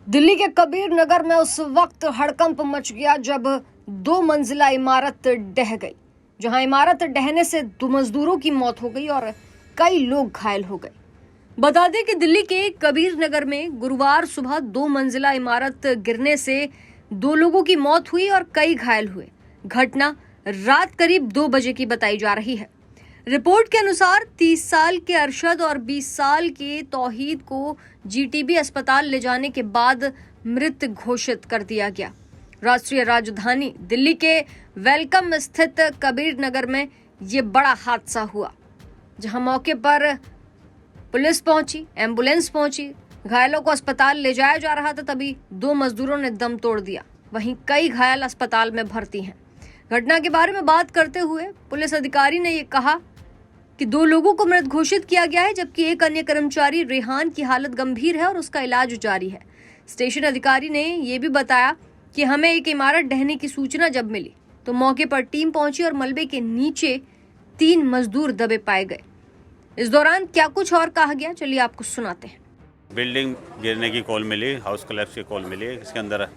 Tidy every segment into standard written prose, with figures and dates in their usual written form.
दिल्ली के कबीर नगर में उस वक्त हड़कंप मच गया जब 2 मंजिला इमारत ढह गई। जहां इमारत ढहने से 2 मजदूरों की मौत हो गई और कई लोग घायल हो गए। बता दें कि दिल्ली के कबीर नगर में गुरुवार सुबह 2 मंजिला इमारत गिरने से 2 लोगों की मौत हुई और कई घायल हुए। घटना रात करीब 2 बजे की बताई जा रही है। रिपोर्ट के अनुसार 30 साल के अरशद और 20 साल के तौहीद को जीटीबी अस्पताल ले जाने के बाद मृत घोषित कर दिया गया। राष्ट्रीय राजधानी दिल्ली के वेलकम स्थित कबीर नगर में ये बड़ा हादसा हुआ, जहां मौके पर पुलिस पहुंची, एम्बुलेंस पहुंची, घायलों को अस्पताल ले जाया जा रहा था, तभी 2 मजदूरों ने दम तोड़ दिया। वहीं कई घायल अस्पताल में भर्ती हैं। घटना के बारे में बात करते हुए पुलिस अधिकारी ने ये कहा कि 2 लोगों को मृत घोषित किया गया है, जबकि एक अन्य कर्मचारी रेहान की हालत गंभीर है और उसका इलाज जारी है। स्टेशन अधिकारी ने यह भी बताया कि हमें एक इमारत ढहने की सूचना जब मिली तो मौके पर टीम पहुंची और मलबे के नीचे 3 मजदूर दबे पाए गए। इस दौरान क्या कुछ और कहा गया, चलिए आपको सुनाते हैं। बिल्डिंग गिरने की कॉल मिली, हाउस कोलैप्स की कॉल मिली, इसके अंदर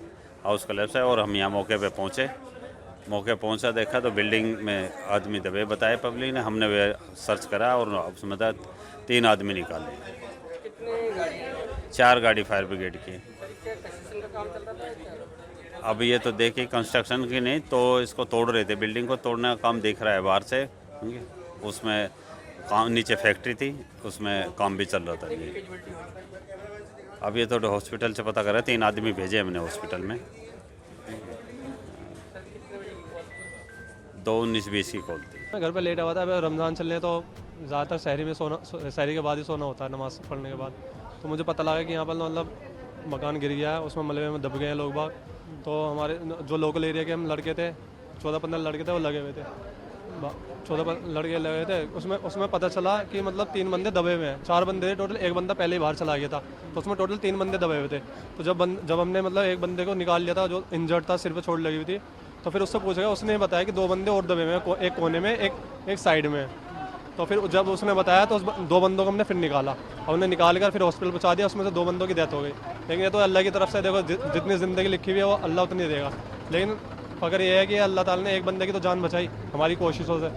हाउस कोलैप्स है और हम यहाँ मौके पे पहुँचे। मौके पहुंचा, देखा तो बिल्डिंग में आदमी दबे बताए पब्लिक ने। हमने वे सर्च करा और उसमें 3 आदमी निकाले। कितने गाड़ी? 4 गाड़ी फायर ब्रिगेड की। अब ये तो देखिए कंस्ट्रक्शन की नहीं तो इसको तोड़ रहे थे, बिल्डिंग को तोड़ने का काम दिख रहा है बाहर से। उसमें काम, नीचे फैक्ट्री थी, उसमें काम भी चल रहा था। अब ये तो हॉस्पिटल से पता करा, 3 आदमी भेजे हमने हॉस्पिटल में। 2:19-20 की कॉल थी। मैं घर पे लेटा हुआ था, रमज़ान चल रहे तो ज़्यादातर शहरी के बाद ही सोना होता है, नमाज़ पढ़ने के बाद। तो मुझे पता लगा कि यहाँ पर मतलब मकान गिर गया है, उसमें मलबे में दब गए हैं लोग बाग। तो हमारे जो लोकल एरिया के हम लड़के थे, 14-15 लड़के थे, वो लगे हुए थे। 14 लड़के लगे थे। उसमें पता चला कि मतलब 3 बंदे दबे हुए हैं। 4 बंदे थे टोटल, एक बंदा पहले ही बाहर चला गया था। तो उसमें टोटल 3 बंदे दबे हुए थे। तो जब हमने मतलब एक बंदे को निकाल लिया था जो इंजर्ड था, सिर पे चोट लगी हुई थी, तो फिर उससे पूछा गया, उसने बताया कि 2 बंदे और दबे हुए हैं, एक कोने में, एक साइड में। तो फिर जब उसने बताया तो 2 बंदों को हमने फिर निकाला और उन्हें निकाल कर फिर हॉस्पिटल पहुंचा दिया। उसमें से 2 बंदों की डेथ हो गई। लेकिन ये तो अल्लाह की तरफ से, देखो जितनी ज़िंदगी लिखी हुई है वो अल्लाह उतनी देगा। लेकिन अगर ये है कि अल्लाह ताला ने एक बंदे की तो जान बचाई हमारी कोशिशों से,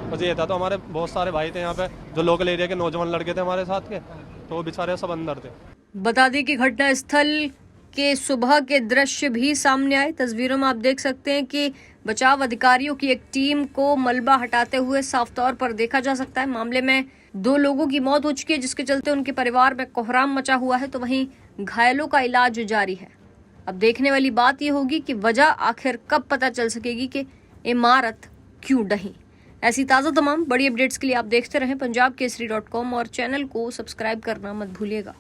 बस ये था। तो हमारे बहुत सारे भाई थे यहाँ पे, जो लोकल एरिया के नौजवान लड़के थे हमारे साथ के, तो वो बेचारे सब अंदर थे। बता दें कि घटना स्थल के सुबह के दृश्य भी सामने आए। तस्वीरों में आप देख सकते हैं कि बचाव अधिकारियों की एक टीम को मलबा हटाते हुए साफ तौर पर देखा जा सकता है। मामले में 2 लोगों की मौत हो चुकी है, जिसके चलते उनके परिवार में कोहराम मचा हुआ है। तो वहीं घायलों का इलाज जारी है। अब देखने वाली बात यह होगी कि वजह आखिर कब पता चल सकेगी कि इमारत क्यों ढही। ऐसी ताज़ा तमाम बड़ी अपडेट्स के लिए आप देखते रहें पंजाबकेसरी.com और चैनल को सब्सक्राइब करना मत भूलिएगा।